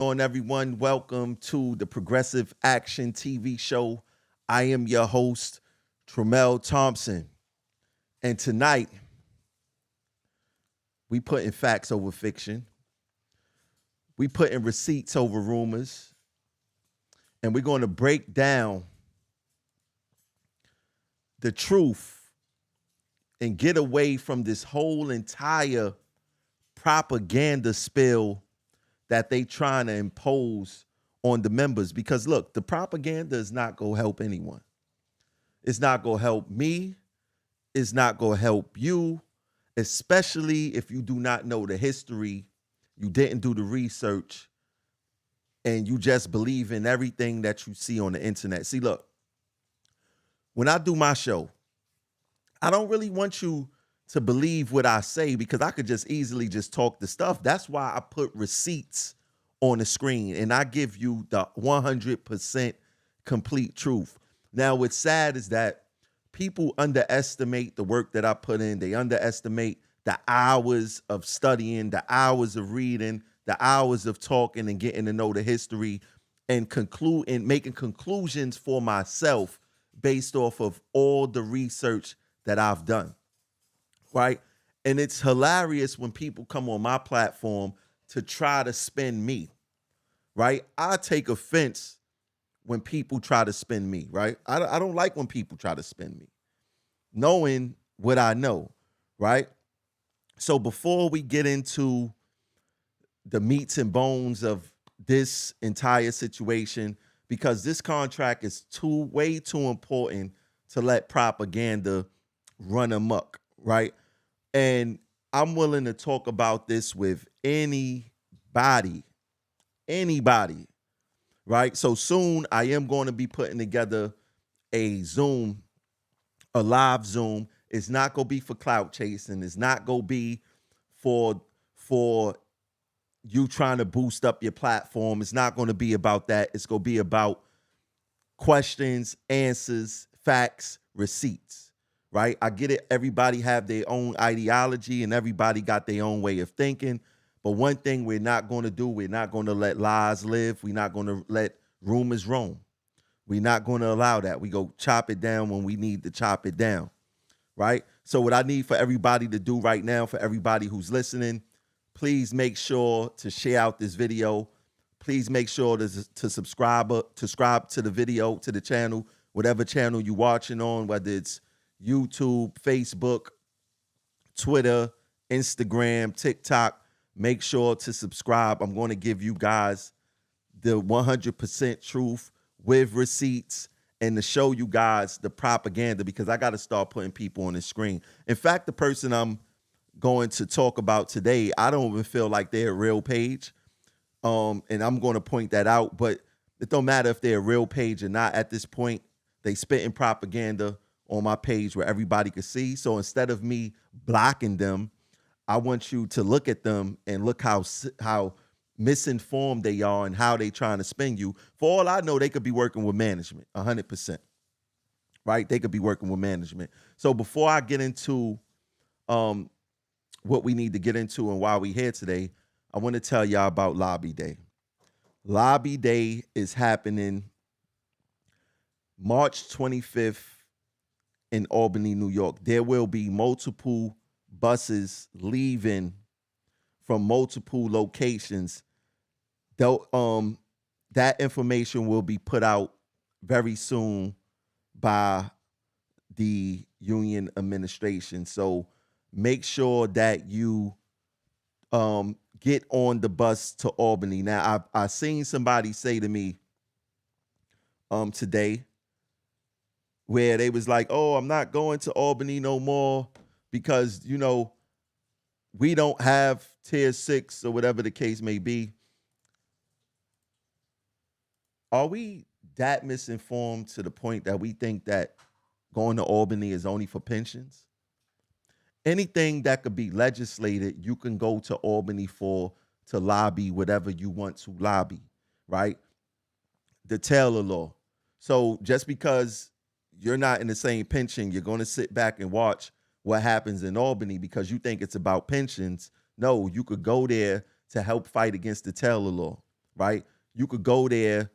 On everyone, welcome to the Progressive Action TV show. I am your host, Tremel Thompson. And tonight, we putting facts over fiction. We putting receipts over rumors. And we're going to break down the truth and get away from this whole entire propaganda spill that they trying to impose on the members. Because look, the propaganda is not going to help anyone. It's not going to help me. It's not going to help you, especially if you do not know the history, you didn't do the research, and you just believe in everything that you see on the internet. See, look, when I do my show, I don't really want you to believe what I say because I could just easily just talk the stuff. That's why I put receipts on the screen and I give you the 100% complete truth. Now, what's sad is that people underestimate the work that I put in. They underestimate the hours of studying, the hours of reading, the hours of talking and getting to know the history and making conclusions for myself based off of all the research that I've done. Right? And it's hilarious when people come on my platform to try to spin me. Right? I take offense when people try to spin me. Right? I don't like when people try to spin me, knowing what I know. Right? So before we get into the meats and bones of this entire situation, because this contract is way too important to let propaganda run amok, right? And I'm willing to talk about this with anybody, right? So soon I am going to be putting together a live Zoom. It's not going to be for clout chasing. It's not going to be for you trying to boost up your platform. It's not going to be about that. It's going to be about questions, answers, facts, receipts, right? I get it. Everybody have their own ideology and everybody got their own way of thinking. But one thing we're not going to do, we're not going to let lies live. We're not going to let rumors roam. We're not going to allow that. We go chop it down when we need to chop it down, right? So what I need for everybody to do right now, for everybody who's listening, please make sure to share out this video. Please make sure to subscribe to the video, to the channel, whatever channel you're watching on, whether it's YouTube, Facebook, Twitter, Instagram, TikTok. Make sure to subscribe. I'm going to give you guys the 100% truth with receipts and to show you guys the propaganda because I got to start putting people on the screen. In fact, the person I'm going to talk about today, I don't even feel like they're a real page. And I'm going to point that out, but it don't matter if they're a real page or not. At this point, they spitting propaganda on my page where everybody can see. So instead of me blocking them, I want you to look at them and look how misinformed they are and how they trying to spin you. For all I know, they could be working with management, 100%. Right? They could be working with management. So before I get into what we need to get into and why we here today, I want to tell y'all about Lobby Day. Lobby Day is happening March 25th in Albany, New York. There will be multiple buses leaving from multiple locations. That information will be put out very soon by the union administration. So make sure that you get on the bus to Albany. Now, I seen somebody say to me today where they was like, oh, I'm not going to Albany no more because, we don't have tier 6 or whatever the case may be. Are we that misinformed to the point that we think that going to Albany is only for pensions? Anything that could be legislated, you can go to Albany to lobby whatever you want to lobby, right? The Taylor law. So just because you're not in the same pension, you're going to sit back and watch what happens in Albany because you think it's about pensions. No, you could go there to help fight against the Taylor law, right? You could go there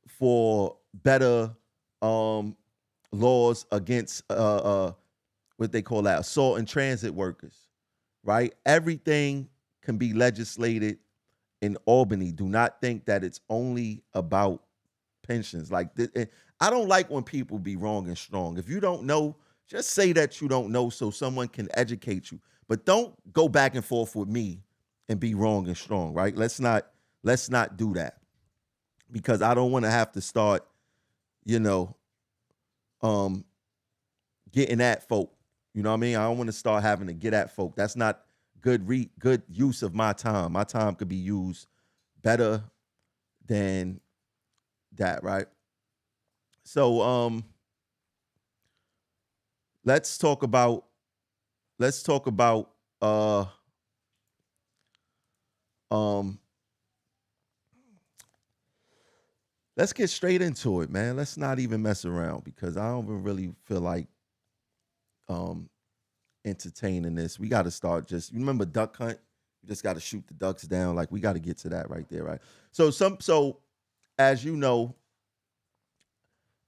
for better laws against what they call that assault and transit workers, right? Everything can be legislated in Albany. Do not think that it's only about pensions. I don't like when people be wrong and strong. If you don't know, just say that you don't know so someone can educate you. But don't go back and forth with me and be wrong and strong, right? Let's not do that, because I don't want to have to start, you know, um, getting at folk. You know what I mean? I don't want to start having to get at folk. That's not good use of my time. My time could be used better than that, right? So let's talk about let's talk about uh um let's get straight into it, man. Let's not even mess around, because I don't even really feel like um entertaining this. We got to start. Just, you remember duck hunt? You just got to shoot the ducks down. Like, we got to get to that right there, right? So as you know,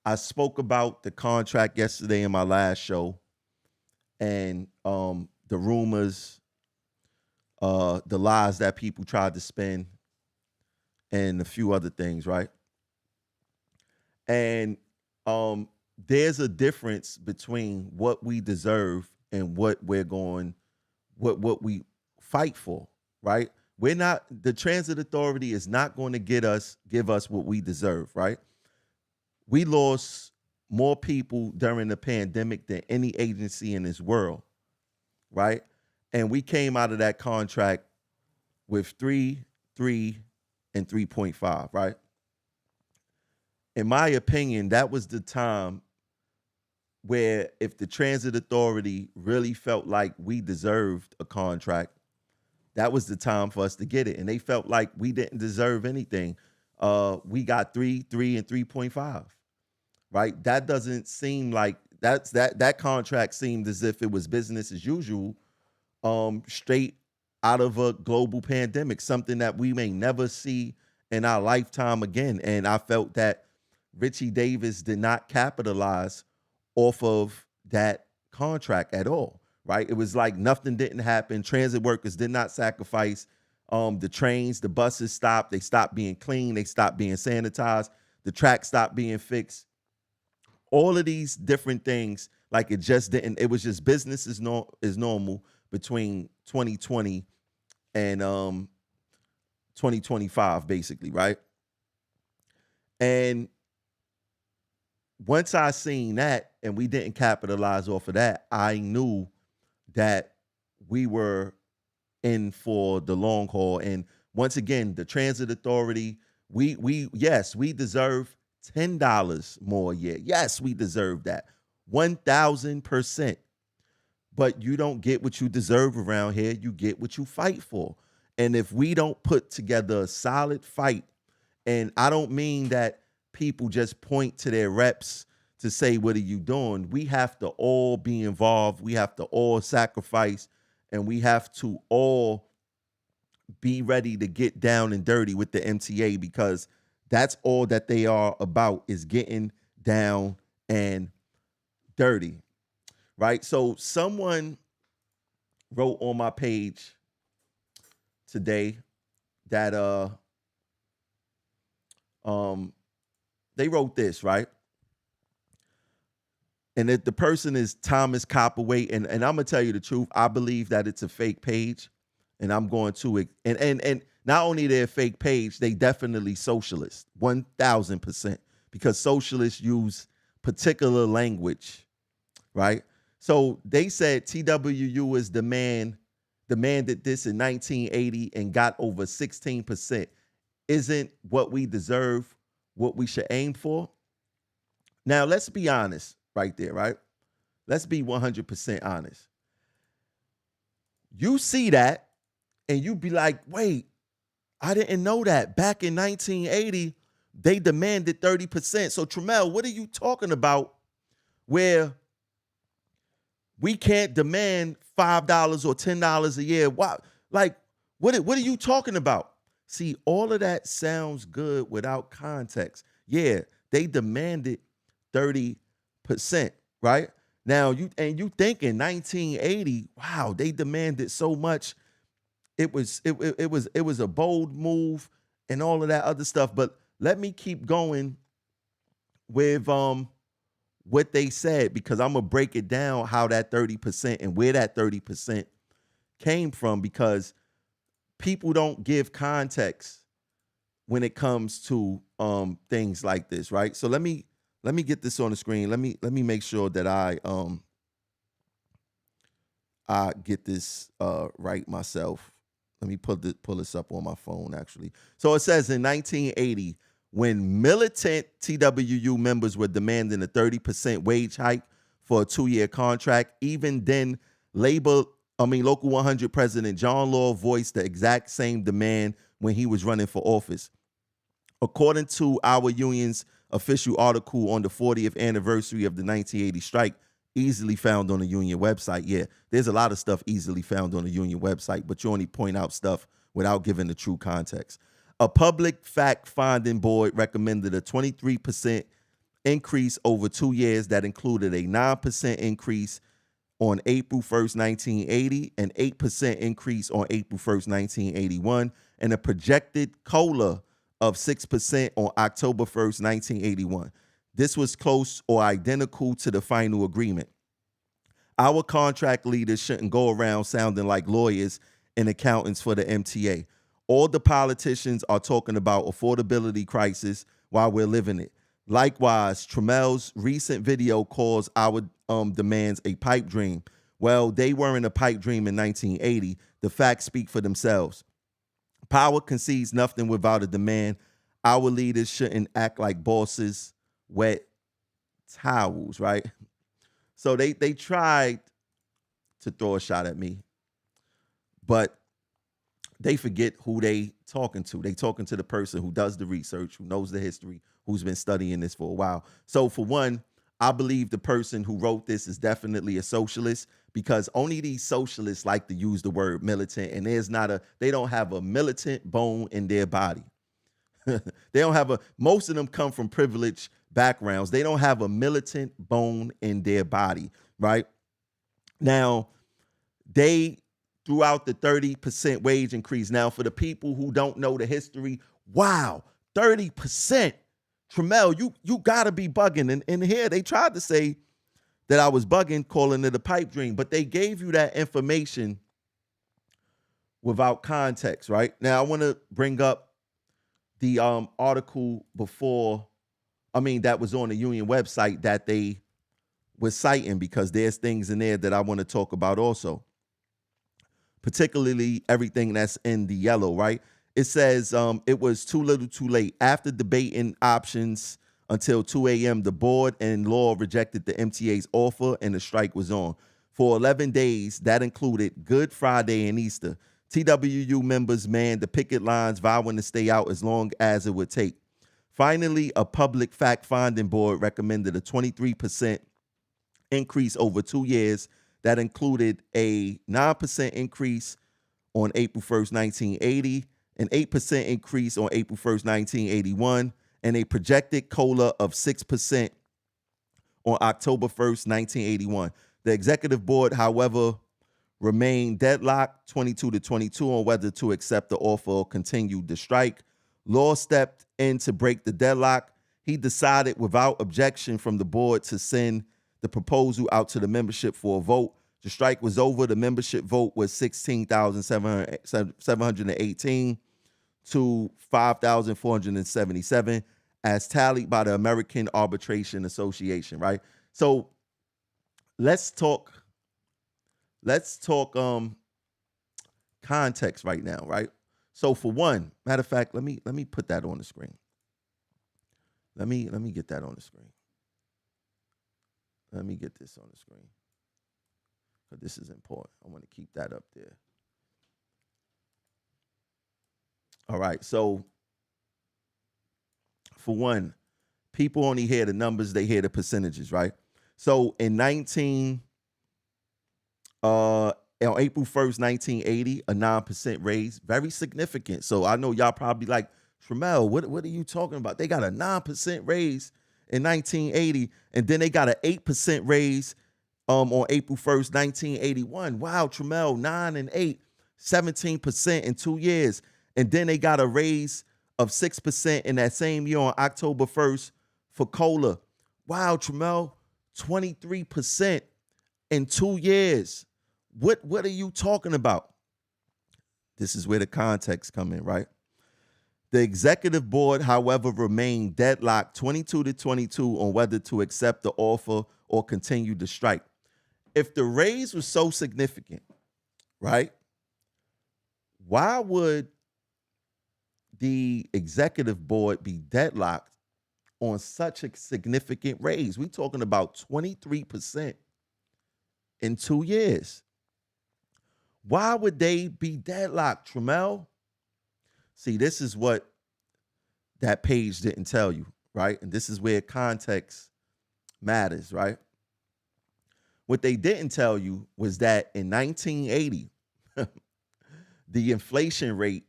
I spoke about the contract yesterday in my last show, and the rumors, the lies that people tried to spin, and a few other things, right? And there's a difference between what we deserve and what we fight for, right? The transit authority is not going to give us what we deserve, right? We lost more people during the pandemic than any agency in this world, right? And we came out of that contract with 3, 3, and 3.5, right? In my opinion, that was the time where, if the transit authority really felt like we deserved a contract, that was the time for us to get it. And they felt like we didn't deserve anything. We got 3, 3, and 3.5, right? That doesn't seem like that contract seemed as if it was business as usual, straight out of a global pandemic, something that we may never see in our lifetime again. And I felt that Richie Davis did not capitalize off of that contract at all, right? It was like nothing didn't happen. Transit workers did not sacrifice. The trains, the buses stopped. They stopped being clean. They stopped being sanitized. The track stopped being fixed. All of these different things, like, it just didn't. It was just business as normal between 2020 and 2025, basically, right? And once I seen that and we didn't capitalize off of that, I knew that we were in for the long haul. And once again, the transit authority, yes, we deserve $10 more a year. Yes, we deserve that. 1,000%. But you don't get what you deserve around here. You get what you fight for. And if we don't put together a solid fight, and I don't mean that people just point to their reps to say, what are you doing? We have to all be involved. We have to all sacrifice, and we have to all be ready to get down and dirty with the MTA, because that's all that they are about, is getting down and dirty, right? So someone wrote on my page today that they wrote this, right? And the person is Thomas Copperweight, and I'm gonna tell you the truth. I believe that it's a fake page, and I'm going to and not only their fake page, they definitely socialist, 1,000%, because socialists use particular language, right? So they said TWU is demanded this in 1980 and got over 16%. Isn't what we deserve what we should aim for? Now, let's be honest right there, right? Let's be 100% honest. You see that and you be like, wait, I didn't know that. Back in 1980, they demanded 30%. So, Tremel, what are you talking about where we can't demand $5 or $10 a year? Why? Like, what are you talking about? See, all of that sounds good without context. Yeah, they demanded 30%, right? Now you think in 1980, wow, they demanded so much. It was a bold move and all of that other stuff. But let me keep going with what they said, because I'm gonna break it down how that 30% and where that 30% came from, because people don't give context when it comes to things like this, right? So let me get this on the screen. Let me make sure that I get this right myself. Let me pull this up on my phone, actually. So it says in 1980, when militant TWU members were demanding a 30% wage hike for a 2-year contract, even then Local 100 President John Law voiced the exact same demand when he was running for office. According to our union's official article on the 40th anniversary of the 1980 strike, easily found on the union website. Yeah, there's a lot of stuff easily found on the union website, but you only point out stuff without giving the true context. A public fact-finding board recommended a 23% increase over 2 years that included a 9% increase on April 1st, 1980, an 8% increase on April 1st, 1981, and a projected COLA of 6% on October 1st, 1981. This was close or identical to the final agreement. Our contract leaders shouldn't go around sounding like lawyers and accountants for the MTA. All the politicians are talking about affordability crisis while we're living it. Likewise, Tramel's recent video calls our demands a pipe dream. Well, they weren't a pipe dream in 1980. The facts speak for themselves. Power concedes nothing without a demand. Our leaders shouldn't act like bosses, wet towels, right? So they tried to throw a shot at me, but they forget who they talking to. They talking to the person who does the research, who knows the history, who's been studying this for a while. So for one, I believe the person who wrote this is definitely a socialist, because only these socialists like to use the word militant, and they don't have a militant bone in their body. They don't have most of them come from privileged backgrounds. They don't have a militant bone in their body, right? Now, they threw out the 30% wage increase. Now, for the people who don't know the history, wow, 30%. Tramel, you gotta be bugging. And here they tried to say that I was bugging, calling it a pipe dream, but they gave you that information without context, right? Now, I want to bring up the article that was on the union website that they were citing, because there's things in there that I want to talk about also, particularly everything that's in the yellow, right? It says it was too little too late. After debating options until 2 a.m., the board and law rejected the MTA's offer and the strike was on. For 11 days, that included Good Friday and Easter. TWU members manned the picket lines, vowing to stay out as long as it would take. Finally, a public fact-finding board recommended a 23% increase over 2 years that included a 9% increase on April 1st, 1980, an 8% increase on April 1st, 1981, and a projected COLA of 6% on October 1st, 1981. The executive board, however, remained deadlocked 22-22 on whether to accept the offer or continue the strike. Law stepped in to break the deadlock. He decided without objection from the board to send the proposal out to the membership for a vote. The strike was over. The membership vote was 16,718 to 5,477 as tallied by the American Arbitration Association, right? So let's talk context right now, right? So for one, matter of fact, let me put that on the screen. Let me get that on the screen. Let me get this on the screen, because this is important. I want to keep that up there. All right. So for one, people only hear the numbers, they hear the percentages, right? So in 1980, on April 1st, 1980, a 9% raise, very significant. So I know y'all probably like, Tramel, what are you talking about? They got a 9% raise in 1980, and then they got an 8% raise on April 1st, 1981. Wow, Tramel, 9 and 8, 17% in 2 years. And then they got a raise of 6% in that same year on October 1st for cola. Wow, Tramel, 23% in 2 years. What are you talking about? This is where the context come in, right? The executive board, however, remained deadlocked 22-22 on whether to accept the offer or continue the strike. If the raise was so significant, right, why would the executive board be deadlocked on such a significant raise? We talking about 23% in 2 years. Why would they be deadlocked, Tramel? See, this is what that page didn't tell you, right? And this is where context matters, right? What they didn't tell you was that in 1980, the inflation rate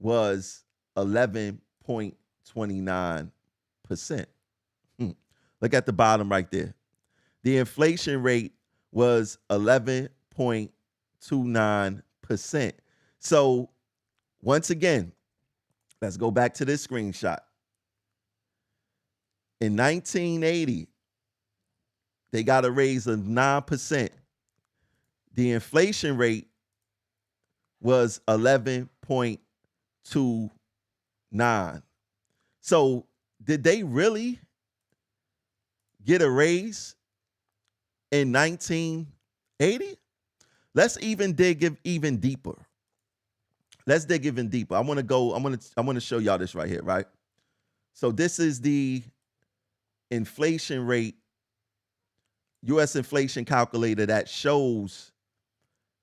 was 11.29%. Look at the bottom right there. The inflation rate was 11.29%. So once again, let's go back to this screenshot. In 1980, they got a raise of 9%. The inflation rate was 11.29. So did they really get a raise in 1980? Let's even dig even deeper. Let's dig even deeper. I'm gonna show y'all this right here, right? So this is the inflation rate, U.S. inflation calculator that shows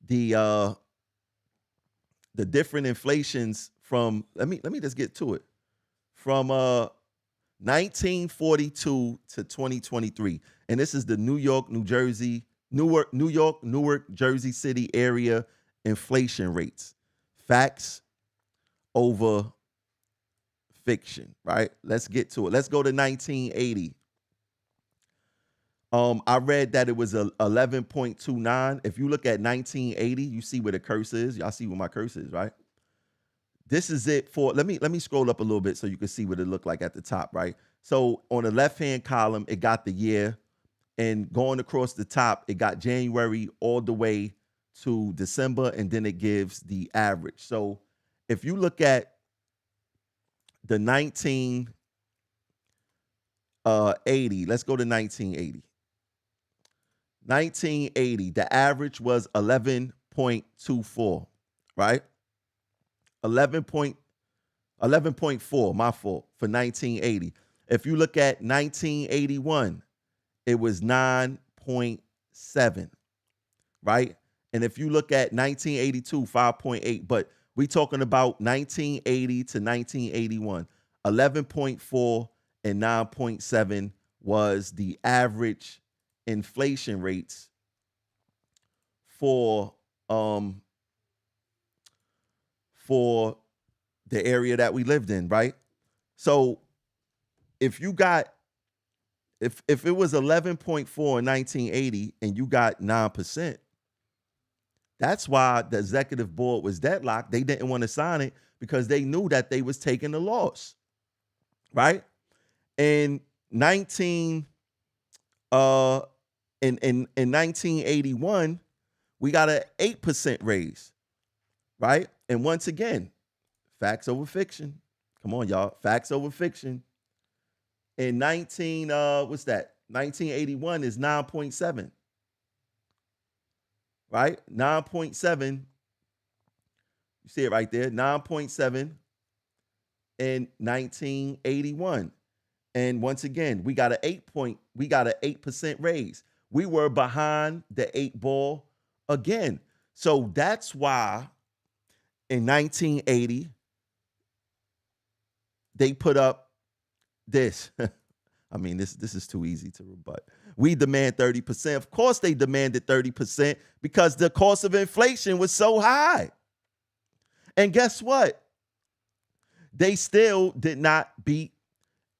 the different inflations from, let me just get to it, from 1942 to 2023. And this is the Newark, Jersey City area inflation rates. Facts over fiction, right? Let's get to it. Let's go to 1980. I read that it was 11.29. If you look at 1980, you see where the curse is. Y'all see where my curse is, right? This is it for, let me scroll up a little bit so you can see what it looked like at the top, right? So on the left-hand column, it got the year, and going across the top, it got January all the way to December, and then it gives the average. So if you look at the 1980, let's go to 1980. 1980, the average was 11.24, right? 11.4, my fault, for 1980. If you look at 1981, it was 9.7, right? And if you look at 1982, 5.8, but we talking about 1980 to 1981, 11.4 and 9.7 was the average inflation rates for the area that we lived in, right? So if you got, if it was 11.4 in 1980 and you got 9%, that's why the executive board was deadlocked. They didn't want to sign it because they knew that they was taking the loss, right? In 1981, we got an 8% raise, right? And once again, facts over fiction. Come on, y'all. Facts over fiction. In 1981 is 9.7. Right? 9.7. You see it right there. 9.7 in 1981. And once again, we got an 8% raise. We were behind the 8 ball again. So that's why in 1980, they put up this. I mean, this is too easy to rebut. We demand 30%. Of course, they demanded 30% because the cost of inflation was so high. And guess what? They still did not beat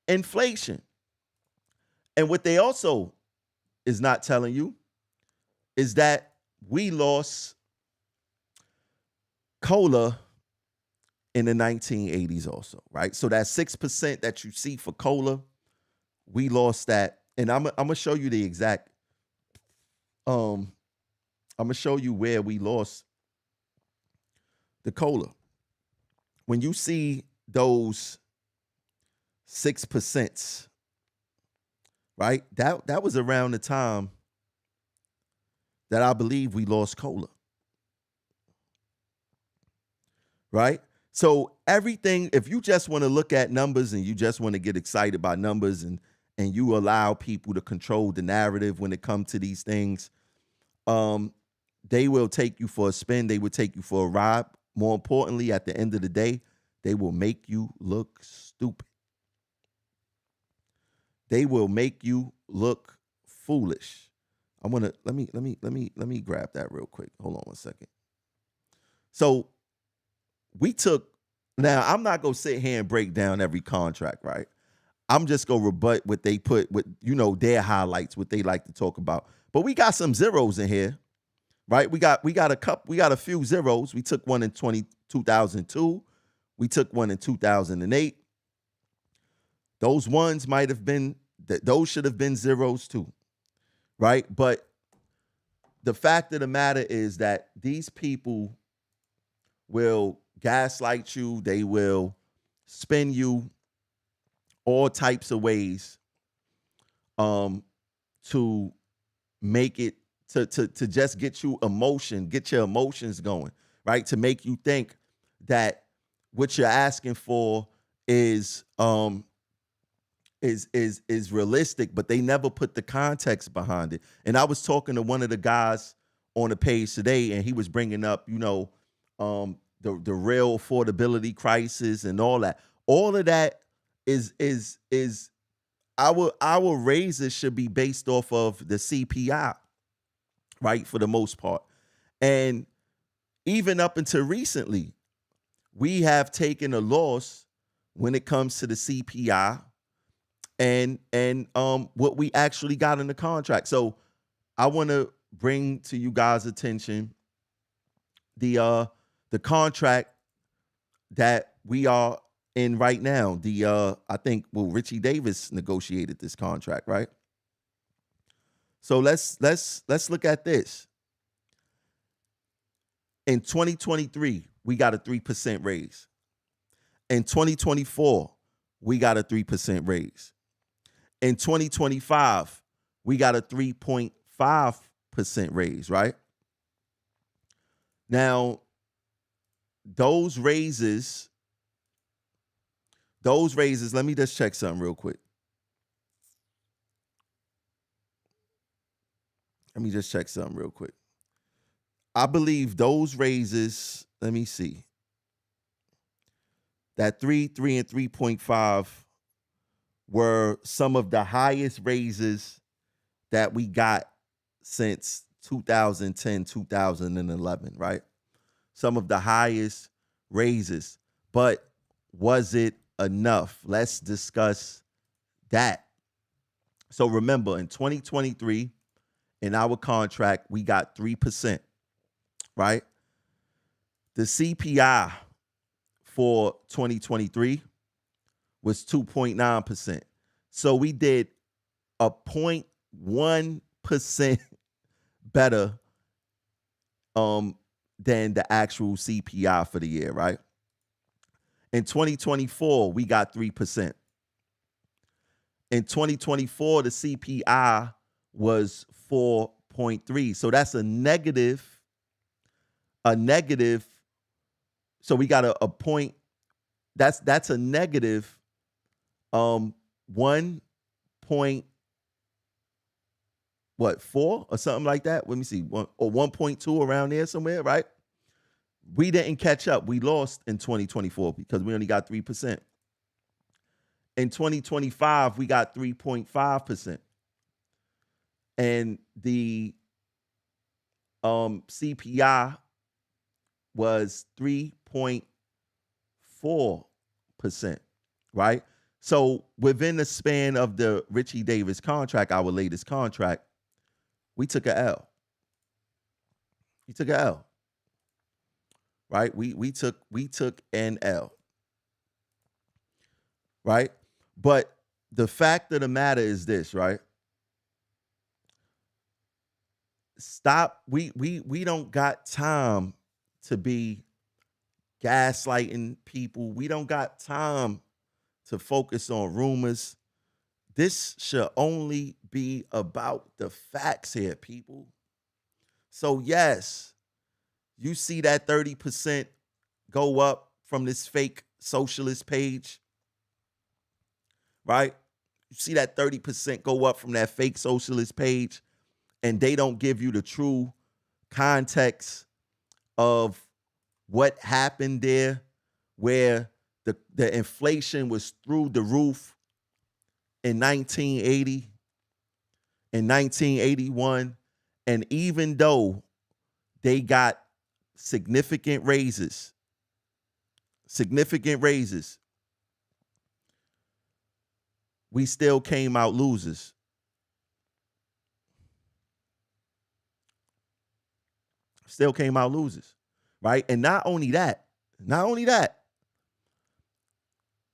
inflation. And what they also is not telling you is that we lost cola in the 1980s also, right? So that 6% that you see for cola, we lost that. And I'm gonna show you the exact, I'm gonna show you where we lost the cola. When you see those 6%, right? That was around the time that I believe we lost cola. Right? So everything, if you just want to look at numbers and you just want to get excited by numbers and you allow people to control the narrative when it comes to these things, they will take you for a spin. They will take you for a ride. More importantly, at the end of the day, they will make you look stupid. They will make you look foolish. I want to let me grab that real quick. Hold on one second. So now I'm not gonna sit here and break down every contract, right? I'm just gonna rebut what they put with, their highlights, what they like to talk about. But we got some zeros in here, right? We got a few zeros. We took one in 2002. We took one in 2008. Those ones might have been, those should have been zeros too, right? But the fact of the matter is that these people will gaslight you. They will spin you all types of ways to make it, to just get your emotions going, right? To make you think that what you're asking for is realistic, but they never put the context behind it. And I was talking to one of the guys on the page today, and he was bringing up, the real affordability crisis and all that. All of that is our raises should be based off of the CPI, right? For the most part. And even up until recently, we have taken a loss when it comes to the CPI and what we actually got in the contract. So I want to bring to you guys' attention the contract that we are in right now. I think Richie Davis negotiated this contract, right? So let's look at this. In 2023, we got a 3% raise. In 2024, we got a 3% raise. In 2025, we got a 3.5% raise, right? Now, those raises, let me just check something real quick. I believe those raises, let me see. That 3, and 3.5 were some of the highest raises that we got since 2010, 2011, right? Some of the highest raises. But was it enough? Let's discuss that. So remember, in 2023, in our contract, we got 3%, right? The CPI for 2023 was 2.9%. So we did a 0.1% better than the actual CPI for the year, right? In 2024, we got 3%. In 2024, the CPI was 4.3. So that's a negative. So we got a point. That's a negative 1 point, 4 or something like that. Let me see, 1.2 around there somewhere, right? We didn't catch up. We lost in 2024 because we only got 3%. In 2025, we got 3.5%. And the CPI was 3.4%, right? So within the span of the Richie Davis contract, our latest contract, we took a L. We took a L, right? We took an L, right? But the fact of the matter is this, right? Stop. We don't got time to be gaslighting people. We don't got time to focus on rumors. This should only be about the facts here, people. So yes, you see that 30% go up from this fake socialist page, right? You see that 30% go up from that fake socialist page, and they don't give you the true context of what happened there, where the inflation was through the roof in 1980, in 1981. And even though they got significant raises, we still came out losers. Still came out losers, right? And not only that,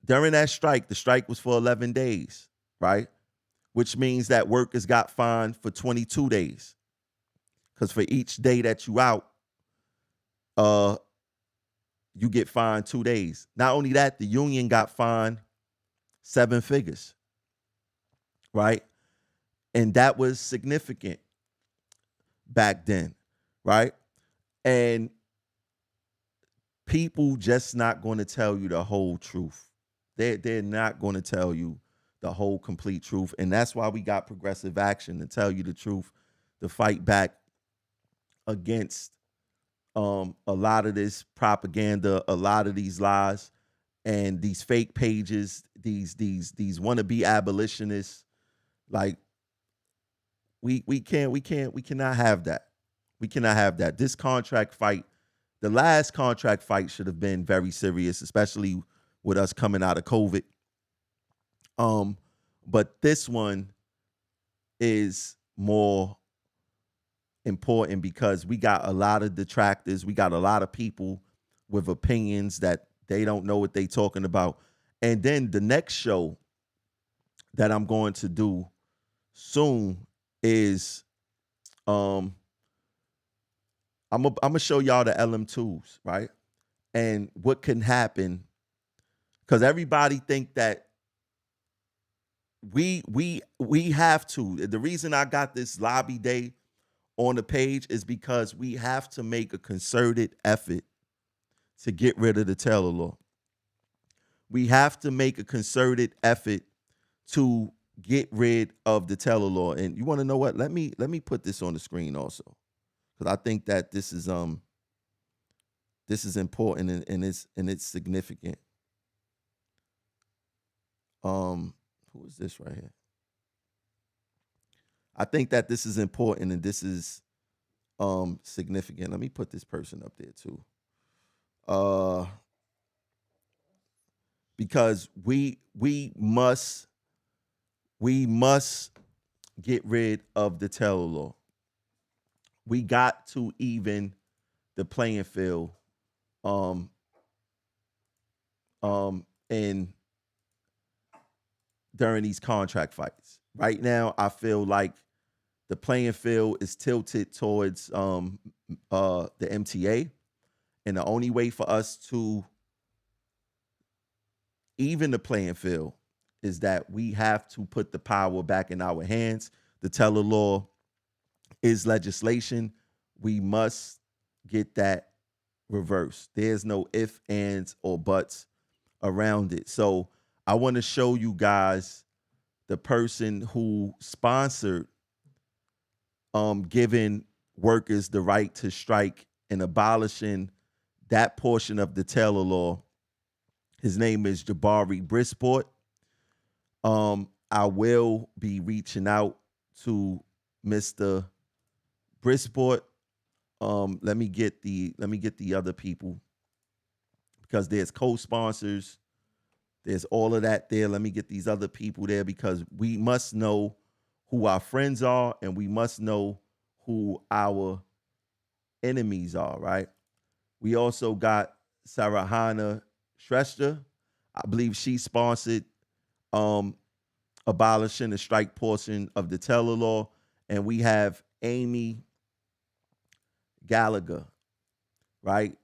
during that strike, the strike was for 11 days, right? Which means that workers got fined for 22 days. Because for each day that you out, you get fined 2 days. Not only that, the union got fined 7 figures, right? And that was significant back then, right? And people just not going to tell you the whole truth. They're not going to tell you the whole complete truth. And that's why we got progressive action, to tell you the truth, to fight back against a lot of this propaganda, a lot of these lies, and these fake pages, these wannabe abolitionists. Like, we cannot have that. We cannot have that. This contract fight, the last contract fight, should have been very serious, especially with us coming out of COVID. But this one is more important because we got a lot of detractors. We got a lot of people with opinions that they don't know what they talking about. And then the next show that I'm going to do soon is I'm gonna show y'all the LM2s, right? And what can happen, because everybody think that we have to. The reason I got this lobby day on the page is because we have to make a concerted effort to get rid of the Taylor law. We have to make a concerted effort to get rid of the Taylor law. And you want to know what? Let me put this on the screen also, because I think that this is important and it's significant. Who is this right here? I think that this is important and this is significant. Let me put this person up there too. Because we must get rid of the Taylor law. We got to even the playing field and during these contract fights. Right now, I feel like the playing field is tilted towards the MTA, and the only way for us to even the playing field is that we have to put the power back in our hands. The Taylor law is legislation. We must get that reversed. There's no ifs, ands, or buts around it. So I want to show you guys the person who sponsored giving workers the right to strike and abolishing that portion of the Taylor law. His name is Jabari Brisport. I will be reaching out to Mr. Brisport. Let me get the other people, because there's co-sponsors, there's all of that there. Let me get these other people there, because we must know who our friends are and we must know who our enemies are, right? We also got Sarahana Shrestha. I believe she sponsored abolishing the strike portion of the Taylor law. And we have Amy Gallagher, right?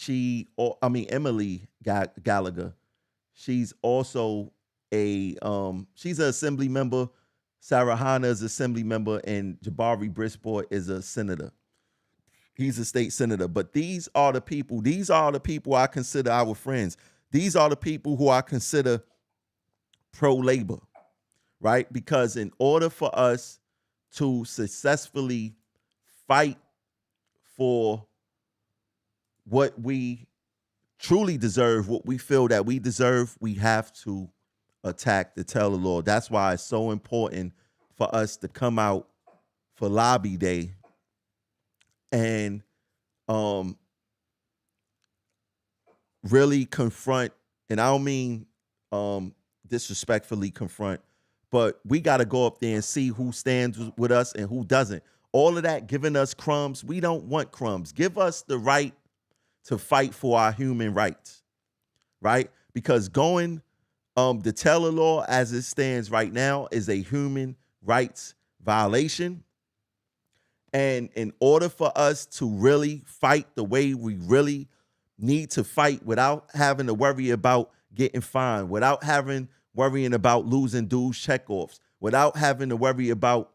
Emily Gallagher. She's also she's an assembly member. Sarahana is an assembly member, and Jabari Brisport is a senator. He's a state senator. But these are the people I consider our friends. These are the people who I consider pro-labor, right? Because in order for us to successfully fight for what we truly deserve, what we feel that we deserve, we have to attack the Taylor law. That's why it's so important for us to come out for Lobby Day and really confront, and I don't mean disrespectfully confront, but we got to go up there and see who stands with us and who doesn't. All of that giving us crumbs, we don't want crumbs. Give us the right to fight for our human rights, right? Because going the Taylor law as it stands right now is a human rights violation. And in order for us to really fight the way we really need to fight without having to worry about getting fined, without worrying about losing dues checkoffs, without having to worry about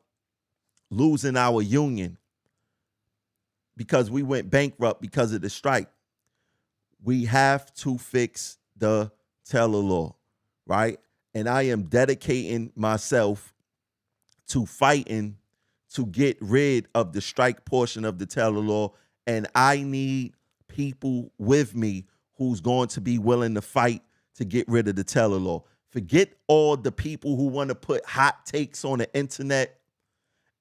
losing our union because we went bankrupt because of the strike, we have to fix the Taylor law, right? And I am dedicating myself to fighting to get rid of the strike portion of the Taylor law. And I need people with me who's going to be willing to fight to get rid of the Taylor law. Forget all the people who want to put hot takes on the internet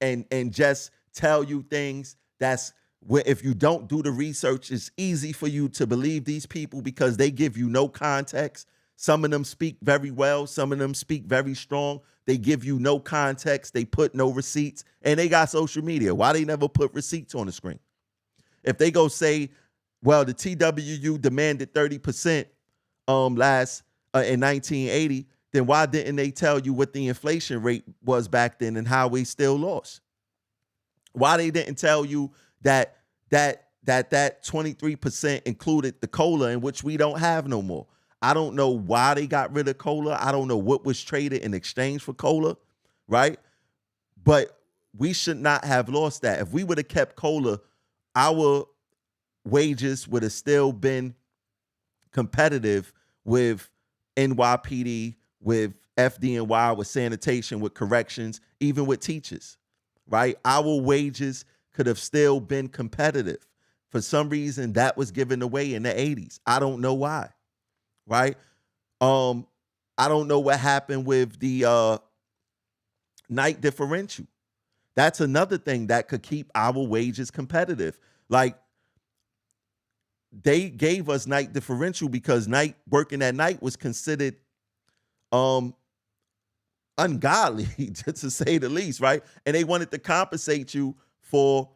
and just tell you things that's where, if you don't do the research, it's easy for you to believe these people because they give you no context. Some of them speak very well. Some of them speak very strong. They give you no context. They put no receipts. And they got social media. Why they never put receipts on the screen? If they go say, well, the TWU demanded 30% last in 1980, then why didn't they tell you what the inflation rate was back then and how we still lost? Why they didn't tell you that 23% included the COLA, in which we don't have no more? I don't know why they got rid of COLA. I don't know what was traded in exchange for COLA, right? But we should not have lost that. If we would have kept COLA, our wages would have still been competitive with NYPD, with FDNY, with sanitation, with corrections, even with teachers, right? Our wages could have still been competitive. For some reason, that was given away in the 80s. I don't know why, right? I don't know what happened with the night differential. That's another thing that could keep our wages competitive. Like, they gave us night differential because working at night was considered ungodly, to say the least, right? And they wanted to compensate you for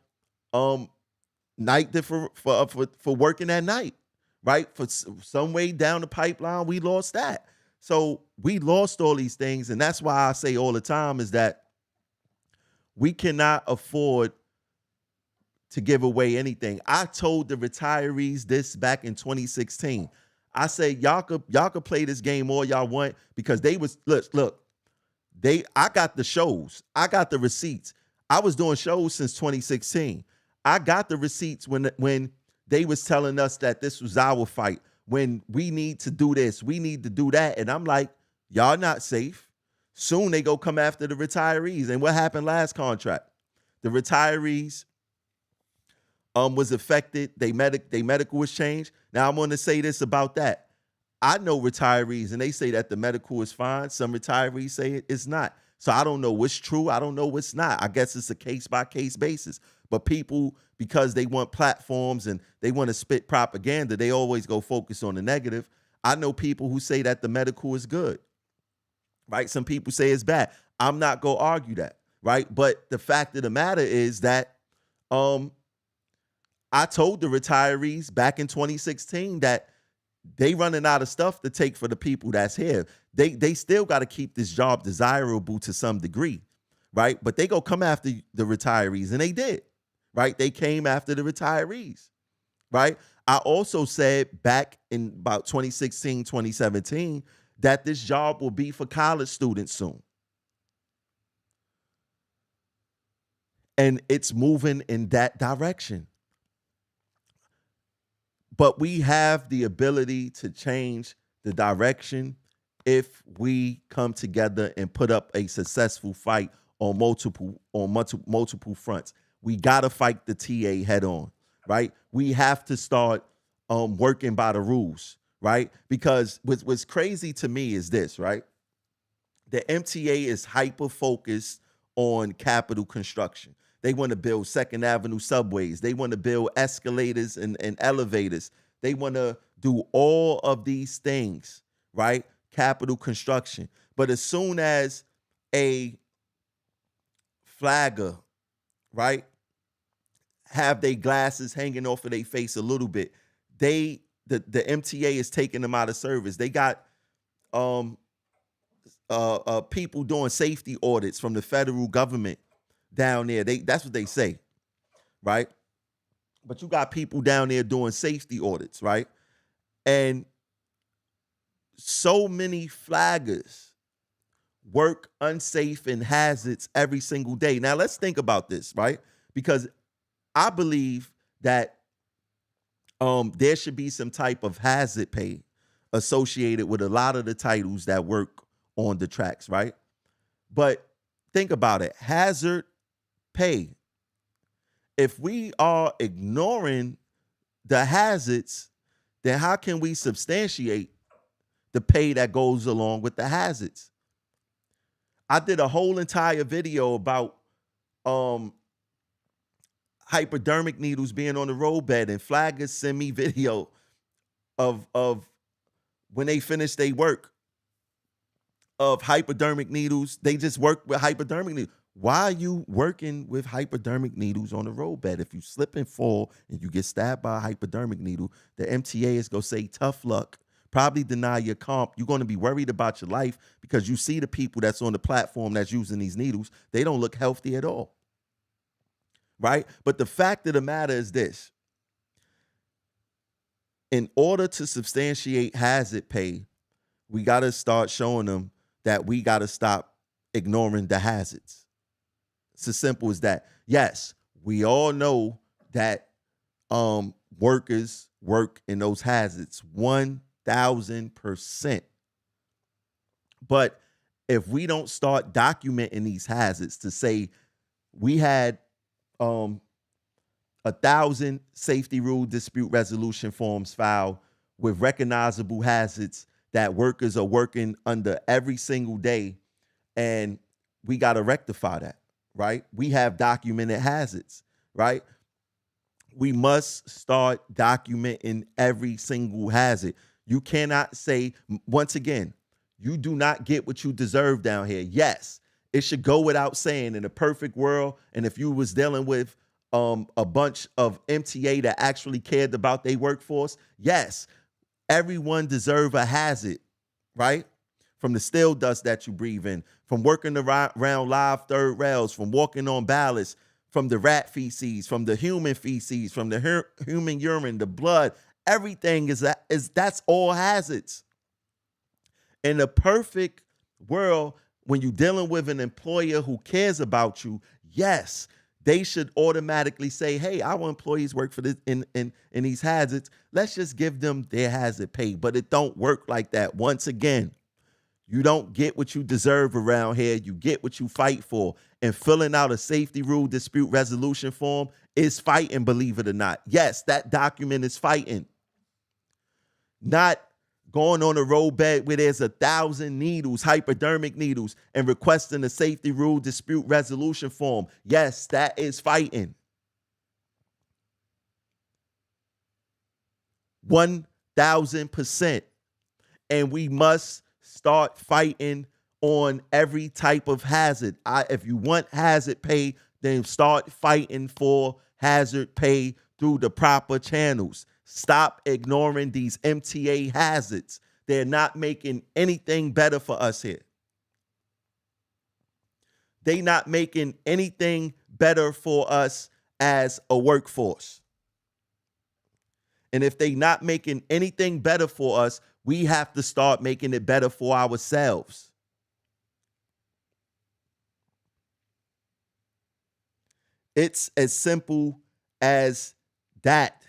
for working at night, right? For some way down the pipeline, we lost that. So we lost all these things, and that's why I say all the time is that we cannot afford to give away anything. I told the retirees this back in 2016. I said, y'all could play this game all y'all want, because they was look, I got the shows. I got the receipts. I was doing shows since 2016. I got the receipts when they was telling us that this was our fight, when we need to do this, we need to do that. And I'm like, y'all not safe. Soon they go come after the retirees. And what happened last contract? The retirees was affected. They medical was changed. Now I'm going to say this about that. I know retirees and they say that the medical is fine. Some retirees say it's not. So I don't know what's true. I don't know what's not. I guess it's a case by case basis. But people, because they want platforms and they want to spit propaganda, they always go focus on the negative. I know people who say that the medical is good, right? Some people say it's bad. I'm not going to argue that, right? But the fact of the matter is that I told the retirees back in 2016 that they running out of stuff to take for the people that's here. They still got to keep this job desirable to some degree, right? But they go come after the retirees, and they did, right? They came after the retirees, right? I also said back in about 2016, 2017, that this job will be for college students soon. And it's moving in that direction. But we have the ability to change the direction if we come together and put up a successful fight on multiple fronts. We got to fight the TA head on, right? We have to start working by the rules, right? Because what's crazy to me is this, right? The MTA is hyper-focused on capital construction. They want to build Second Avenue subways. They want to build escalators and elevators. They want to do all of these things, right? Capital construction. But as soon as a flagger, right, have their glasses hanging off of their face a little bit, the MTA is taking them out of service. They got people doing safety audits from the federal government down there. That's what they say, right? But you got people down there doing safety audits, right? And so many flaggers work unsafe and hazards every single day. Now let's think about this, right? Because I believe that there should be some type of hazard pay associated with a lot of the titles that work on the tracks, right? But think about it. Hazard pay. If we are ignoring the hazards, then how can we substantiate the pay that goes along with the hazards? I did a whole entire video about hypodermic needles being on the roadbed, and flaggers send me video of when they finish their work of hypodermic needles. They just work with hypodermic needles. Why are you working with hypodermic needles on the roadbed? If you slip and fall and you get stabbed by a hypodermic needle, the MTA is going to say, tough luck, probably deny your comp. You're going to be worried about your life because you see the people that's on the platform that's using these needles. They don't look healthy at all, right? But the fact of the matter is this. In order to substantiate hazard pay, we got to start showing them that we got to stop ignoring the hazards. It's as simple as that. Yes, we all know that workers work in those hazards 1,000%. But if we don't start documenting these hazards to say we had 1,000 safety rule dispute resolution forms filed with recognizable hazards that workers are working under every single day, and we got to rectify that, right? We have documented hazards, right? We must start documenting every single hazard. You cannot say, once again, you do not get what you deserve down here. Yes, it should go without saying in a perfect world, and if you was dealing with a bunch of MTA that actually cared about their workforce, yes, everyone deserve a hazard, right? From the steel dust that you breathe in, from working around live third rails, from walking on ballots, from the rat feces, from the human feces, from the human urine, the blood, everything that's all hazards. In a perfect world, when you're dealing with an employer who cares about you, yes, they should automatically say, hey, our employees work for this in these hazards. Let's just give them their hazard pay. But it don't work like that. Once again, you don't get what you deserve around here. You get what you fight for. And filling out a safety rule dispute resolution form is fighting, believe it or not. Yes, that document is fighting. Not going on a roadbed where there's 1,000 needles, hypodermic needles, and requesting a safety rule dispute resolution form. Yes, that is fighting. 1,000%. And we must start fighting on every type of hazard. If you want hazard pay, then start fighting for hazard pay through the proper channels. Stop ignoring these MTA hazards. They're not making anything better for us here. They're not making anything better for us as a workforce. And if they're not making anything better for us, we have to start making it better for ourselves. It's as simple as that.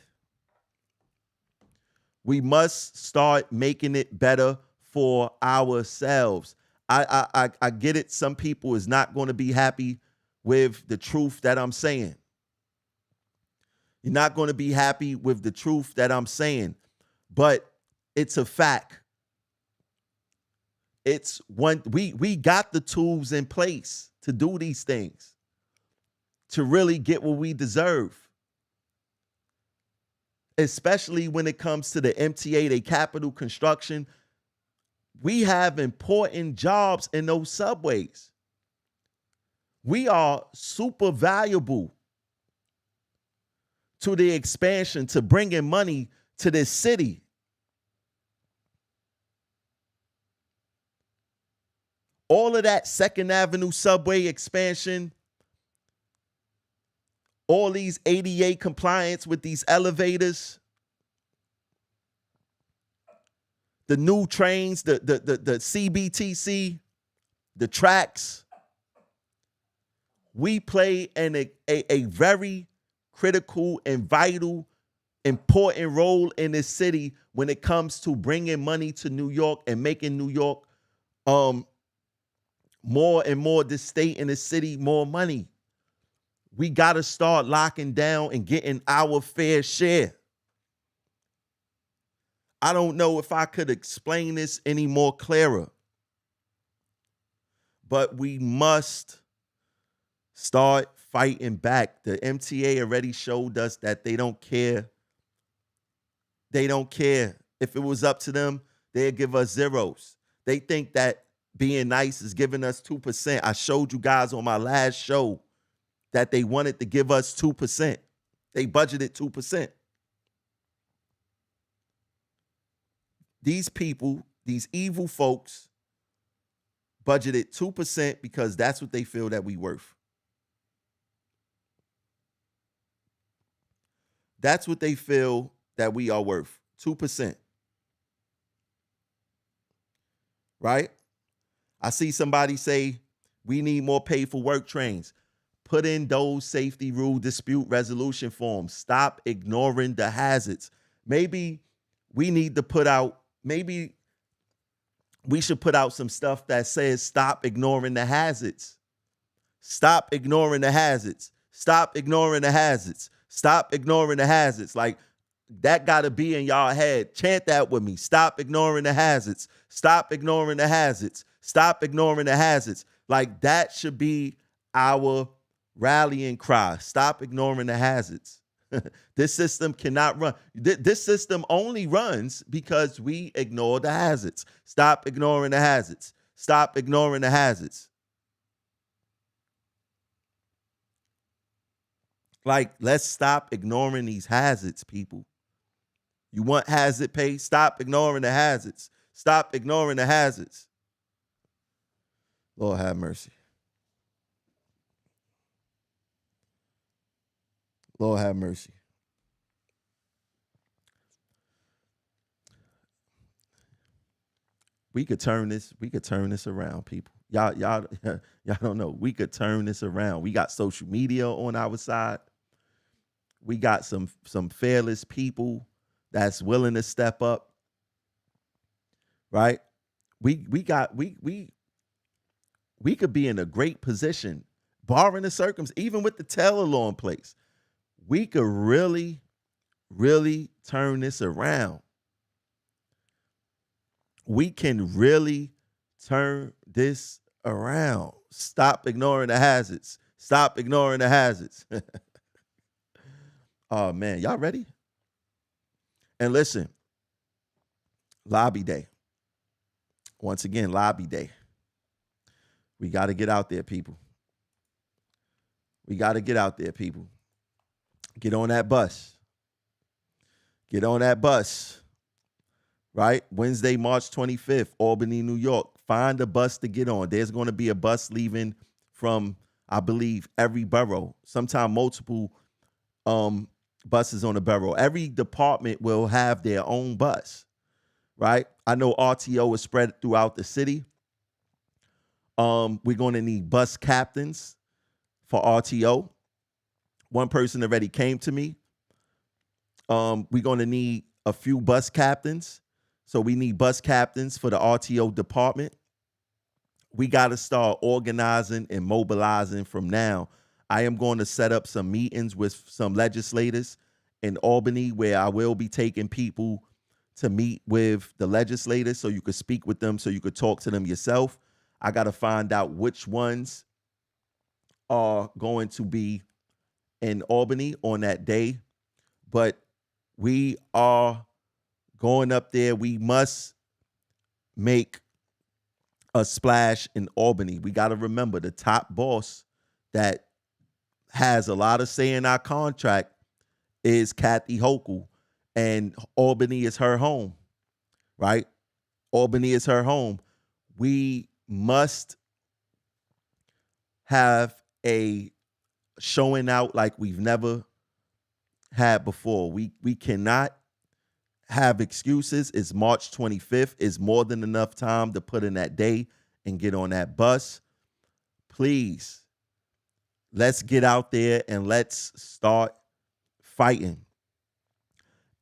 We must start making it better for ourselves. I get it. Some people is not going to be happy with the truth that I'm saying. You're not going to be happy with the truth that I'm saying, but it's a fact. It's one, we got the tools in place to do these things, to really get what we deserve. Especially when it comes to the MTA, the capital construction. We have important jobs in those subways. We are super valuable to the expansion, to bringing money to this city. All of that 2nd Avenue subway expansion, all these ADA compliance with these elevators, the new trains, the CBTC, the tracks. We play a very critical and vital, important role in this city when it comes to bringing money to New York and making New York more and more, this state and the city, more money. We got to start locking down and getting our fair share. I don't know if I could explain this any more clearer, but we must start fighting back. The MTA already showed us that they don't care. They don't care. If it was up to them, they'd give us zeros. They think that being nice is giving us 2%. I showed you guys on my last show that they wanted to give us 2%. They budgeted 2%. These people, these evil folks, budgeted 2% because that's what they feel that we worth. That's what they feel that we are worth, 2%. Right? I see somebody say, we need more pay for work trains. Put in those safety rule dispute resolution forms. Stop ignoring the hazards. Maybe we need to put out, maybe we should put out some stuff that says stop ignoring the hazards. Stop ignoring the hazards. Stop ignoring the hazards. Stop ignoring the hazards. Like, that got to be in y'all head. Chant that with me. Stop ignoring the hazards. Stop ignoring the hazards. Stop ignoring the hazards. Like, that should be our rallying cry. Stop ignoring the hazards. This system cannot run. This system only runs because we ignore the hazards. Stop ignoring the hazards. Stop ignoring the hazards. Like, let's stop ignoring these hazards, people. You want hazard pay? Stop ignoring the hazards. Stop ignoring the hazards. Lord have mercy. Lord have mercy. We could turn this around, people. Y'all don't know. We could turn this around. We got social media on our side. We got some fearless people that's willing to step up. Right? We could be in a great position, barring the circumstances, even with the Taylor law in place. We could really, really turn this around. we can really turn this around. Stop ignoring the hazards. Stop ignoring the hazards. Oh man, y'all ready? And listen, lobby day. Once again, lobby day. We got to get out there, people. We got to get out there, people. Get on that bus. Get on that bus. Right? Wednesday, March 25th, Albany, New York. Find a bus to get on. There's going to be a bus leaving from, I believe, every borough, sometimes multiple buses on the borough. Every department will have their own bus, right? I know RTO is spread throughout the city. We're going to need bus captains for RTO. One person already came to me. We're going to need a few bus captains. So we need bus captains for the RTO department. We got to start organizing and mobilizing from now. I am going to set up some meetings with some legislators in Albany where I will be taking people to meet with the legislators so you could speak with them, so you could talk to them yourself. I got to find out which ones are going to be in Albany on that day. But we are going up there. We must make a splash in Albany. We got to remember the top boss that has a lot of say in our contract is Kathy Hochul, and Albany is her home, right? Albany is her home. We must have a showing out like we've never had before. We cannot have excuses. It's March 25th. It's more than enough time to put in that day and get on that bus. Please, let's get out there and let's start fighting.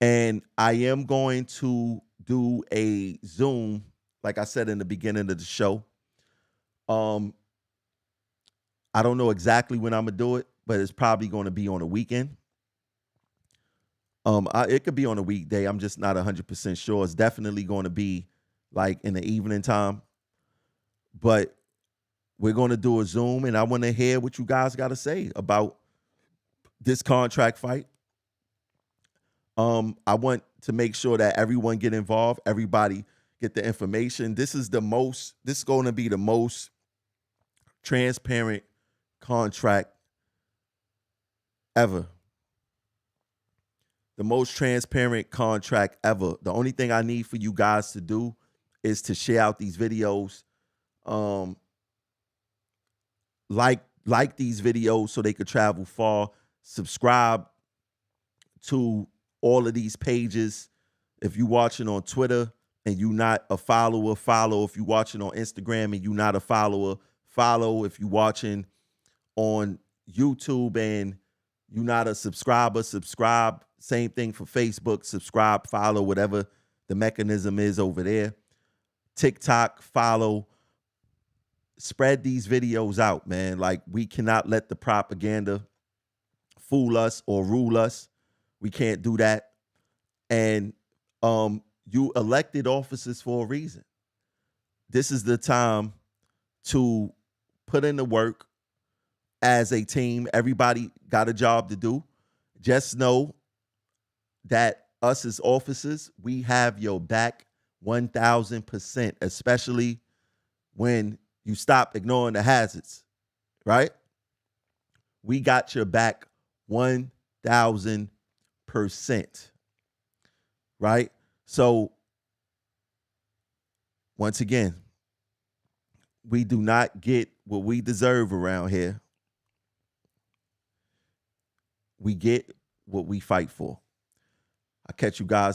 And I am going to do a Zoom, like I said in the beginning of the show. I don't know exactly when I'm going to do it, but it's probably going to be on a weekend. It could be on a weekday. I'm just not 100% sure. It's definitely going to be like in the evening time. But we're going to do a Zoom, and I want to hear what you guys got to say about this contract fight. I want to make sure that everyone get involved, everybody get the information. This is going to be the most transparent contract ever. The most transparent contract ever. The only thing I need for you guys to do is to share out these videos. Like these videos so they could travel far. Subscribe to all of these pages. If you're watching on Twitter and you're not a follower, follow. If you're watching on Instagram and you're not a follower, follow. If you're watching on YouTube and you're not a subscriber, subscribe. Same thing for Facebook. Subscribe, follow, whatever the mechanism is over there. TikTok, follow. Spread these videos out, man. Like, we cannot let the propaganda fool us or rule us. We can't do that. And you elected officers for a reason. This is the time to put in the work as a team. Everybody got a job to do. Just know that us as officers, we have your back 1,000%, especially when you stop ignoring the hazards, right? We got your back 1,000%, right? So, once again, we do not get what we deserve around here. We get what we fight for. I'll catch you guys